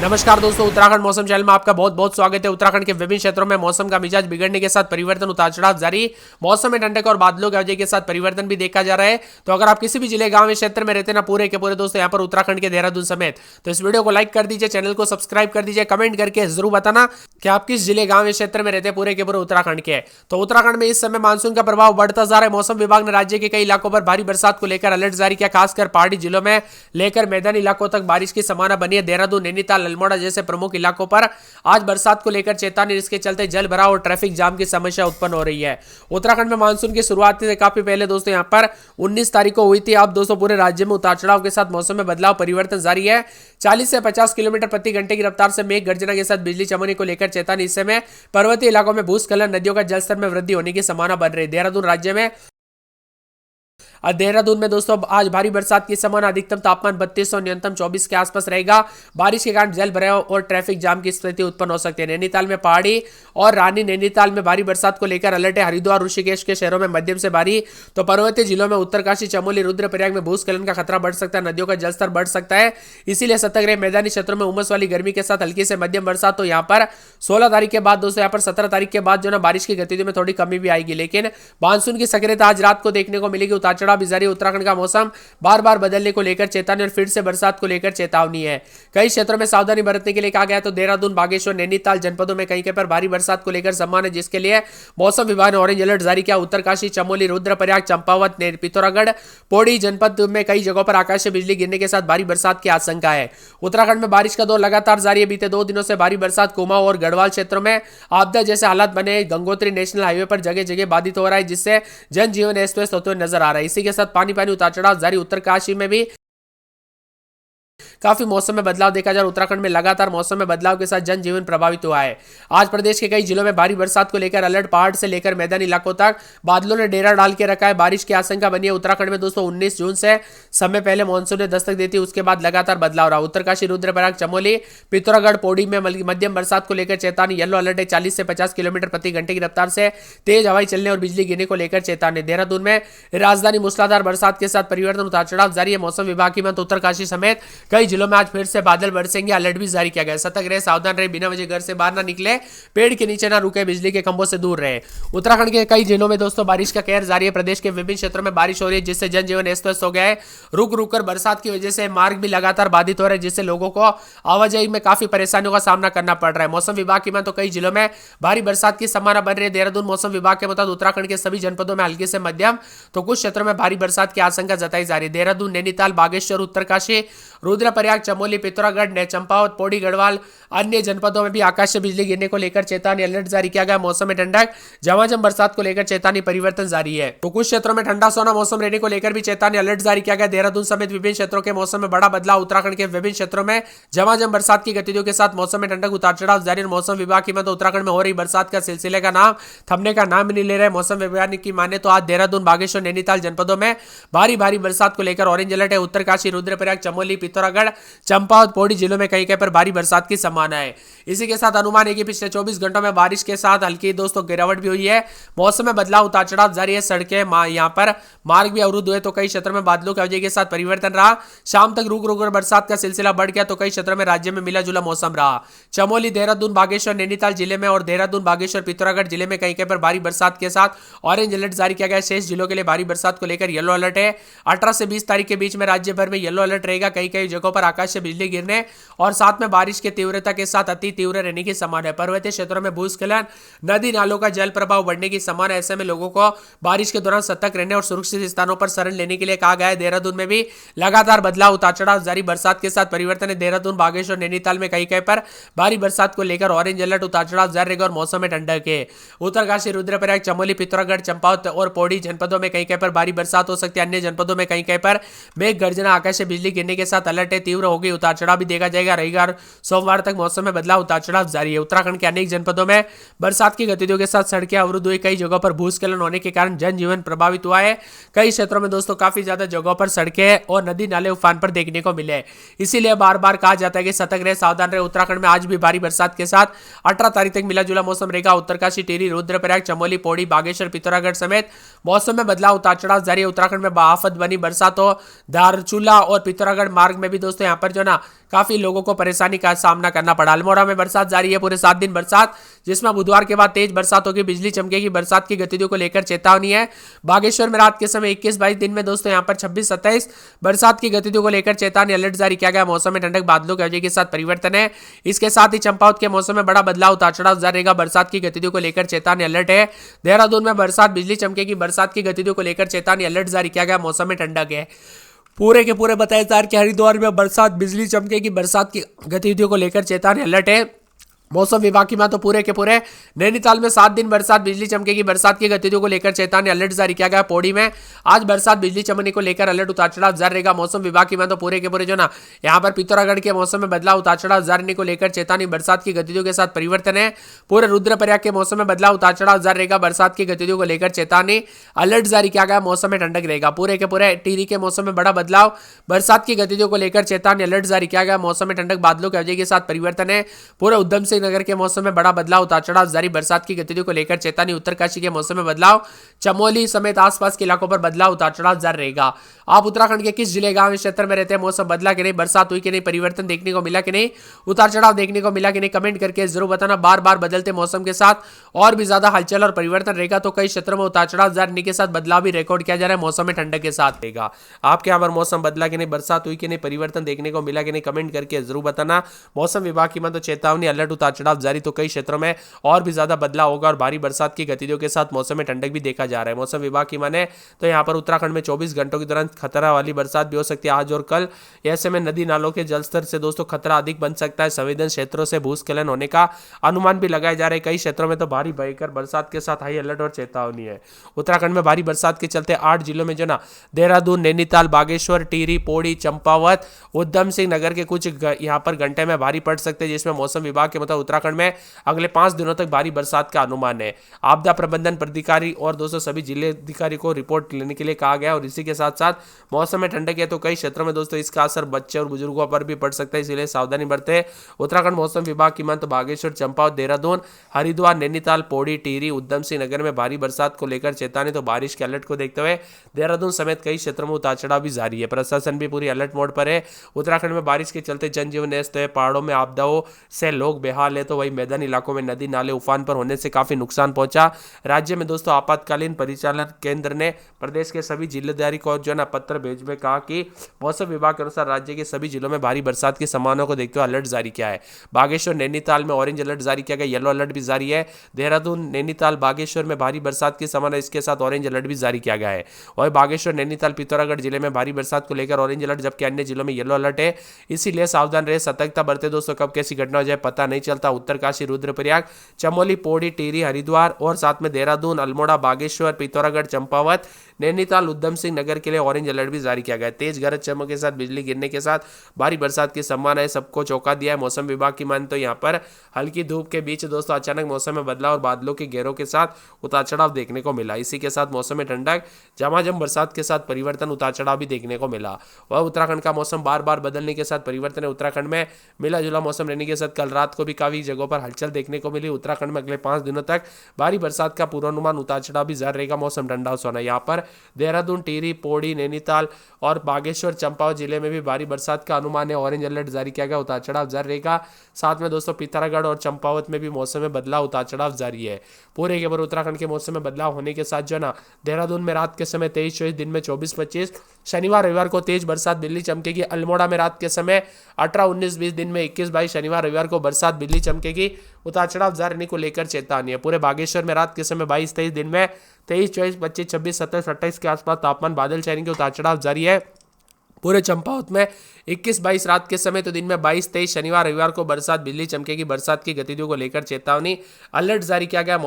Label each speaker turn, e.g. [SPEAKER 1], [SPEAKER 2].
[SPEAKER 1] नमस्कार दोस्तों, उत्तराखंड मौसम चैनल में आपका बहुत बहुत स्वागत है। उत्तराखंड के विभिन्न क्षेत्रों में मौसम का मिजाज बिगड़ने के साथ परिवर्तन उतार चढ़ाव जारी। मौसम में ठंडक और बादलों की वजह के साथ परिवर्तन भी देखा जा रहा है। तो अगर आप किसी भी जिले गांव या क्षेत्र में रहते ना पूरे के पूरे दोस्तों यहाँ पर उत्तराखंड के देहरादून समेत, तो इस वीडियो को लाइक कर दीजिए, चैनल को सब्सक्राइब कर दीजिए, कमेंट करके जरूर बताना कि आप किस जिले गांव या क्षेत्र में रहते हैं पूरे के पूरे उत्तराखंड के। तो उत्तराखंड में इस समय मानसून का प्रभाव बढ़ता जा रहा है। मौसम विभाग ने राज्य के कई इलाकों पर भारी बरसात को लेकर अलर्ट जारी किया। खासकर पहाड़ी जिलों में लेकर मैदानी इलाकों तक बारिश की संभावना बनी है। देहरादून, नैनीताल, अल्मोड़ा जैसे प्रमुख इलाकों पर आज बरसात को लेकर चेतावनी, जिसके चलते जल भराव और ट्रैफिक जाम की समस्या उत्पन्न हो रही है। उत्तराखंड में मानसून की शुरुआत से काफी पहले दोस्तों यहाँ पर 19 तारीख को हुई थी। अब दोस्तों पूरे राज्य में उतार चढ़ाव के साथ मौसम में बदलाव परिवर्तन जारी है। 40 से 50 किलोमीटर प्रति घंटे की रफ्तार से मेघ गर्जना के साथ बिजली चमकने को लेकर चेतावनी। इस समय पर्वतीय इलाकों में भूस्खलन, नदियों का जलस्तर में वृद्धि होने की संभावना बन रही है। देहरादून में दोस्तों आज भारी बरसात की संभावना। अधिकतम तापमान 32 और न्यूनतम 24 के आसपास रहेगा। बारिश के कारण जल भराव और ट्रैफिक जाम की स्थिति उत्पन्न हो सकती है। नैनीताल में पहाड़ी और रानी नैनीताल में भारी बरसात को लेकर अलर्ट है। हरिद्वार, ऋषिकेश के शहरों में मध्यम से भारी, तो पर्वतीय जिलों में उत्तरकाशी, चमोली, रुद्रप्रयाग में भूस्खलन का खतरा बढ़ सकता है। नदियों का जलस्तर बढ़ सकता है, इसीलिए सतर्क रहे। मैदानी क्षेत्रों में उमस वाली गर्मी के साथ हल्की से मध्यम बरसात। तो यहाँ पर 16 तारीख के बाद दोस्तों यहाँ पर 17 तारीख के बाद जो ना बारिश की गतिविधि में थोड़ी कमी भी आएगी, लेकिन मानसून की सक्रियता आज रात को देखने को मिलेगी। उतार चढ़ाव भी जारी। उत्तराखंड का मौसम बार बार बदलने को लेकर चेतावनी और फिर से बरसात को लेकर चेतावनी है। कई क्षेत्रों में सावधानी बरतने के लिए कहा गया। तो देहरादून, बागेश्वर, नैनीताल जनपदों में कहीं पर भारी बरसात को लेकर संभावना है, जिसके लिए मौसम विभाग ने ऑरेंज अलर्ट जारी किया। उत्तरकाशी, चमोली, रुद्रप्रयाग, चंपावत, पिथौरागढ़, पौड़ी जनपद में कई जगहों पर आकाश से बिजली गिरने के साथ भारी बरसात की आशंका है। उत्तराखंड में बारिश का दौर लगातार जारी है। बीते 2 दिनों से भारी बरसात कुमाऊं और गढ़वाल क्षेत्रों में आपदा जैसे हालात बने। गंगोत्री नेशनल हाईवे पर जगह जगह बाधित हो रहा है, जिससे जनजीवन अस्त व्यस्त होते हुए नजर आ रहा है। इसी के साथ पानी उतार चढ़ाव जारी। उत्तरकाशी में भी काफी मौसम में बदलाव देखा जा रहा है। उत्तराखंड में लगातार मौसम में बदलाव के साथ जनजीवन प्रभावित हुआ है। आज प्रदेश के कई जिलों में भारी बरसात को लेकर अलर्ट। पहाड़ से लेकर मैदानी इलाकों तक बादलों ने डेरा डाल के रखा है। बारिश की आशंका बनी है। उत्तराखंड में दोस्तों 19 जून से समय पहले मानसून ने दस्तक देती है, उसके बाद लगातार बदलाव रहा। उत्तरकाशी, रुद्रप्रयाग, चमोली, पिथौरागढ़, पौड़ी में मध्यम बरसात को लेकर चेतावनी, येलो अलर्ट है। 40 से 50 किलोमीटर प्रति घंटे की रफ्तार से तेज हवाई चलने और बिजली गिरने को लेकर चेतावनी। देहरादून में राजधानी मूसलाधार बरसात के साथ परिवर्तन, उतार चढ़ाव जारी है। मौसम विभाग की मत उत्तरकाशी समेत कई जिलों में आज फिर से बादल बरसेंगे। अलर्ट भी जारी किया गया। सतर्क रहे, सावधान रहे, बिना वजह घर से बाहर ना निकले, पेड़ के नीचे ना रुके, बिजली के खंभों से दूर रहे। उत्तराखंड के कई जिलों में दोस्तों बारिश का कहर जारी है। प्रदेश के विभिन्न क्षेत्रों में बारिश हो रही है, जिससे जनजीवन अस्त व्यस्त हो गया है। रुक रुक कर बरसात की वजह से मार्ग भी लगातार बाधित हो रहे हैं, जिससे लोगों को आवाजाही में काफी परेशानियों का सामना करना पड़ रहा है। मौसम विभाग की तो कई जिलों में भारी बरसात की संभावना बन रही है। देहरादून मौसम विभाग के मुताबिक उत्तराखंड के सभी जनपदों में हल्की से मध्यम, तो कुछ क्षेत्रों में भारी बरसात की आशंका जताई जा रही है। देहरादून, नैनीताल, बागेश्वर, उत्तरकाशी, रुद्रप्रयाग, चमोली, पिथौरागढ़, चंपावत, पौड़ी, गढ़वाल, अन्य जनपदों में भी आकाश से बिजली गिरने को लेकर चेतावनी, अलर्ट जारी किया गया। मौसम में ठंडक, झमाझम बरसात को लेकर चेतावनी, परिवर्तन जारी है। तो कुछ क्षेत्रों में ठंडा सोना मौसम रहने को लेकर भी चेतावनी, अलर्ट जारी किया गया। देहरादून समेत विभिन्न क्षेत्रों के मौसम में बड़ा बदलाव। उत्तराखंड के विभिन्न क्षेत्रों में झमाझम बरसात की गतिविधियों के साथ मौसम में ठंडक, उतार चढ़ाव जारी। मौसम विभाग की तो उत्तराखंड में हो रही बरसात का सिलसिले का नाम थमने का नाम नहीं ले रहे। मौसम विभाग की माने तो आज देहरादून, बागेश्वर, नैनीताल जनपदों में भारी बरसात को लेकर ऑरेंज अलर्ट है। उत्तरकाशी, रुद्रप्रयाग, चमोली, पिथौरागढ़, चंपावत, पौड़ी जिलों में कहीं पर भारी बरसात की संभावना है। इसी के साथ अनुमान है कि पिछले 24 घंटों में बारिश के साथ हल्की दोस्तों गिरावट भी हुई है। मौसम में बदलाव, उतार चढ़ाव जारी है। सड़कें यहाँ पर मार्ग भी अवरुद्ध हुए, तो कई क्षेत्रों में बादलों की वजह के साथ परिवर्तन रहा। शाम तक रुक रुक कर बरसात का सिलसिला बढ़ गया, तो कई क्षेत्रों में राज्य में मिला जुला मौसम रहा। चमोली, देहरादून, बागेश्वर, नैनीताल जिले में और देहरादून, बागेश्वर, पिथौरागढ़ जिले में कहीं पर भारी बरसात के साथ ऑरेंज अलर्ट जारी किया गया। शेष जिलों के लिए भारी बरसात को लेकर येलो अलर्ट है। 18 से 20 तारीख के बीच में राज्य भर में येलो अलर्ट रहेगा। कई कई जगहों पर आकाश से बिजली गिरने और साथ में बारिश की तीव्रता के साथ अति तीव्र रहने की संभावना है। पर्वतीय क्षेत्रों में भूस्खलन, नदी नालों का जल प्रभाव बढ़ने की संभावना है। ऐसे में लोगों को बारिश के दौरान सतर्क रहने और सुरक्षित स्थानों पर शरण लेने के लिए कहा गया है। देहरादून में भी लगातार बदलाव, उतार चढ़ाव जारी। बरसात के साथ परिवर्तन है। देहरादून, बागेश्वर, नैनीताल में कहीं पर भारी बरसात को लेकर ऑरेंज अलर्ट, उतार चढ़ाव जारी रहेगा और मौसम में ठंडक है। उत्तरकाशी, रुद्रप्रयाग, चमोली, पिथौरागढ़, चंपावत और पौड़ी जनपदों में कहीं पर भारी बरसात हो सकती है। अन्य जनपदों में कहीं पर मेघ गर्जना, आकाश से बिजली गिरने के साथ अलर्ट है। तीव्र होगी, उतार चढ़ाव भी देखा जाएगा। रविवार, सोमवार तक मौसम में बदलाव, उतार चढ़ाव जारी है। उत्तराखंड के अनेक जनपदों में बरसात की गतिविधियों के साथ सड़कें अवरुद्ध हुई। कई जगहों पर भूस्खलन होने के कारण जनजीवन प्रभावित हुआ है। कई क्षेत्रों में दोस्तों काफी ज्यादा जगहों पर सड़कें और नदी नाले उफान पर देखने को मिले। इसीलिए बार बार कहा जाता है कि सतर्क रहे, सावधान रहे। उत्तराखंड में आज भी भारी बरसात के साथ 18 तारीख तक मिला जुला मौसम रहेगा। उत्तरकाशी, टिहरी, रुद्रप्रयाग, चमोली, पौड़ी, बागेश्वर, पिथौरागढ़ समेत मौसम में बदलाव, उतार चढ़ाव जारी है। उत्तराखंड में आफत बनी बरसात हो। धारचूला और पिथौरागढ़ मार्ग में भी दोस्तों दोस्तों यहाँ पर जो ना काफी लोगों को परेशानी का सामना करना पड़ा। अल्मोड़ा में बरसात जारी है, पूरे 7 दिन बरसात, जिसमें बुधवार के बाद तेज बरसात होगी, बिजली चमकेगी, बरसात की गतिविधियों को लेकर चेतावनी है। बागेश्वर में रात के समय 21-22, दिन में दोस्तों यहाँ पर 26-27 बरसात की गतिविधियों को लेकर चेतावनी अलर्ट जारी किया गया। मौसम में ठंडक, बादलों की वजह के साथ परिवर्तन है। इसके साथ ही चंपावत के मौसम में बड़ा बदलाव, उतार चढ़ाव जारी रहेगा। बरसात की गतिविधियों को लेकर चेतावनी अलर्ट है। देहरादून में बरसात, बिजली चमकेगी, बरसात की गतिविधियों को लेकर चेतावनी अलर्ट जारी किया गया। मौसम में ठंडक है। पूरे के पूरे बताया जा रहा है कि हरिद्वार में बरसात, बिजली चमकेगी, बरसात की गतिविधियों को लेकर चेतावनी अलर्ट है। मौसम विभाग की मां तो पूरे के पूरे नैनीताल में 7 दिन बरसात, बिजली चमकेगी, बरसात की गतिविधियों को लेकर चेतावनी अलर्ट जारी किया गया। पौड़ी में आज बरसात, बिजली चमकने को लेकर अलर्ट, उतार चढ़ाव जारी रहेगा। मौसम विभाग की मां तो पूरे के पूरे जो ना यहाँ पर पिथौरागढ़ के मौसम में बदलाव, उतार चढ़ाव जारी को लेकर चेतावनी, बरसात की गतिविधियों के साथ परिवर्तन है। पूरे रुद्रप्रयाग के मौसम में बदलाव, उतार चढ़ाव जारी रहेगा। बरसात की गतिविधियों को लेकर चेतावनी अलर्ट जारी किया गया। मौसम में ठंडक रहेगा। पूरे के पूरे टिहरी के मौसम में बड़ा बदलाव, बरसात की गतिविधियों को लेकर चेतावनी अलर्ट जारी किया गया। मौसम में ठंडक, बादलों की वजह के साथ परिवर्तन है। पूरे उधम सिंह नगर के मौसम में बड़ा बदलाव, उतार चढ़ाव जारी, बरसात की गतिविधियों को लेकर चेतावनी। उत्तरकाशी के मौसम में बदलाव, चमोली समेत आसपास के इलाकों पर बदलाव, उतार चढ़ाव जारी रहेगा। आप उत्तराखंड के किस जिले, गांव, क्षेत्र में रहते हैं, मौसम बदला कि नहीं, बरसात हुई कि नहीं, परिवर्तन देखने को मिला कि नहीं, उतार चढ़ाव देखने को मिला कि नहीं, कमेंट करके जरूर बताना। बार बार बदलते मौसम के साथ और भी ज्यादा हलचल और परिवर्तन रहेगा, तो कई क्षेत्रों में उतार चढ़ाव जारी के साथ बदलाव भी रिकॉर्ड किया जा रहा है। मौसम में ठंडक के साथ रहेगा। आपके यहाँ पर मौसम बदला कि नहीं, बरसात हुई कि नहीं, परिवर्तन देखने को मिला कि नहीं, कमेंट करके जरूर बताना। मौसम विभाग की तो चेतावनी अलर्ट, उतार चढ़ाव जारी, तो कई क्षेत्रों में और भी ज्यादा बदलाव होगा और भारी बरसात की गतिविधियों के साथ मौसम में ठंडक भी देखा जा रहा है। मौसम विभाग की माने तो यहाँ पर उत्तराखंड में 24 घंटों के दौरान खतरा वाली बरसात भी हो सकती है आज और कल। ऐसे में नदी नालों के जलस्तर से दोस्तों खतरा अधिक बन सकता है। संवेदन क्षेत्रों से भूस्खलन होने का अनुमान भी लगाया जा रहा है। कई क्षेत्रों में तो भारी भयंकर बरसात के साथ हाई अलर्ट और चेतावनी है। उत्तराखंड में भारी बरसात के चलते 8 जिलों में जो ना देहरादून, नैनीताल, बागेश्वर, टिहरी, पौड़ी, चंपावत, उधम सिंह नगर के कुछ यहाँ पर घंटे में भारी पड़ सकते हैं, जिसमें मौसम विभाग के मतलब उत्तराखंड में अगले 5 दिनों तक भारी बरसात का अनुमान है। आपदा प्रबंधन प्राधिकारी और दोस्तों सभी जिले अधिकारी को रिपोर्ट लेने के लिए कहा गया। और इसी के साथ साथ मौसम में ठंडक है तो कई क्षेत्रों में दोस्तों इसका असर बच्चे और बुजुर्गों पर भी पड़ सकता है, इसलिए सावधानी बरतें। उत्तराखंड मौसम विभाग की माने तो बागेश्वर, चंपावत, देहरादून, हरिद्वार, नैनीताल, पौड़ी, टिहरी, उधम सिंह नगर में भारी बरसात को लेकर चेतावनी, तो बारिश के अलर्ट को देखते हुए देहरादून समेत कई क्षेत्रों में उतार चढ़ाव भी जारी है। प्रशासन भी पूरी अलर्ट मोड पर है। उत्तराखंड में बारिश के चलते जनजीवन अस्त है, पहाड़ों में आपदाओं से लोग बेहाल है, तो वही मैदानी इलाकों में नदी नाले उफान पर होने से काफी नुकसान पहुंचा। राज्य में दोस्तों आपातकालीन परिचालन केंद्र ने प्रदेश के सभी जिलेदारी को जो ना पत्र भेज में कहा कि मौसम विभाग के अनुसार राज्य के सभी जिलों में भारी बरसात की संभावना को देखते हुए अलर्ट जारी किया है। बागेश्वर, नैनीताल में ऑरेंज अलर्ट जारी किया गया, येलो अलर्ट भी जारी है। देहरादून, नैनीताल, बागेश्वर में भारी बरसात की संभावना, इसके साथ ऑरेंज अलर्ट भी जारी किया गया है। वही बागेश्वर, नैनीताल, पिथौरागढ़ जिले में भारी बरसात को लेकर ऑरेंज अलर्ट, जबकि अन्य जिलों में येलो अलर्ट है। इसीलिए सावधान रहे, सतर्कता बरते दोस्तों, कब कैसी घटना हो जाए पता नहीं चलता। उत्तरकाशी, रुद्रप्रयाग, चमोली, पौड़ी, टिहरी, हरिद्वार और साथ में देहरादून, अल्मोड़ा, बागेश्वर, पिथौरागढ़, चंपावत, नैनीताल, उधम सिंह नगर के लिए ऑरेंज अलर्ट भी जारी किया गया है। तेज गरज चमक के साथ बिजली गिरने के साथ भारी बरसात की संभावना है, सबको चौंका दिया है। मौसम विभाग की माने तो यहाँ पर हल्की धूप के बीच दोस्तों अचानक मौसम में बदलाव और बादलों के घेरों के साथ उतार चढ़ाव देखने को मिला। इसी के साथ मौसम में ठंडक, झमाझम बरसात के साथ परिवर्तन, उतार चढ़ाव भी देखने को मिला। वह उत्तराखंड का मौसम बार बार बदलने के साथ परिवर्तन है। उत्तराखंड में मिला जुला मौसम रहने के साथ कल रात को भी काफी जगहों पर हलचल देखने को मिली। उत्तराखंड में अगले 5 दिनों तक भारी बरसात का पूर्वानुमान, उतार चढ़ाव भी जारी रहेगा। मौसम ठंडा सोना। यहाँ पर देहरादून, टिहरी, पौड़ी, नैनीताल और बागेश्वर, चंपावत जिले में भी भारी बरसात का अनुमान है। ऑरेंज अलर्ट जारी किया गया, उतार चढ़ाव जारी रहेगा। साथ में दोस्तों पिथौरागढ़ और चंपावत में भी मौसम में बदलाव, उतार चढ़ाव जारी है। पूरे के पूरे उत्तराखंड के मौसम में बदलाव होने के साथ जो ना देहरादून में रात के समय 23-24, दिन में 24-25, शनिवार रविवार को तेज बरसात, बिजली चमकेगी। अल्मोड़ा में रात के समय 18-19-20, दिन में 21-22, शनिवार रविवार को बरसात, बिजली चमकेगी। उतार चढ़ाव जारी रहने को लेकर चेतावनी है। पूरे बागेश्वर में रात के समय 22-23, दिन में 23-24, 25-26, 27-28 के आसपास तापमान बादल छाएंगे, उतार चढ़ाव जारी है। पूरे चंपावत में 21-22 रात के समय, तो दिन में 22-23, शनिवार रविवार को बरसात, बिजली चमकेगी। बरसात की गतिविधियों को लेकर चेतावनी अलर्ट जारी किया गया।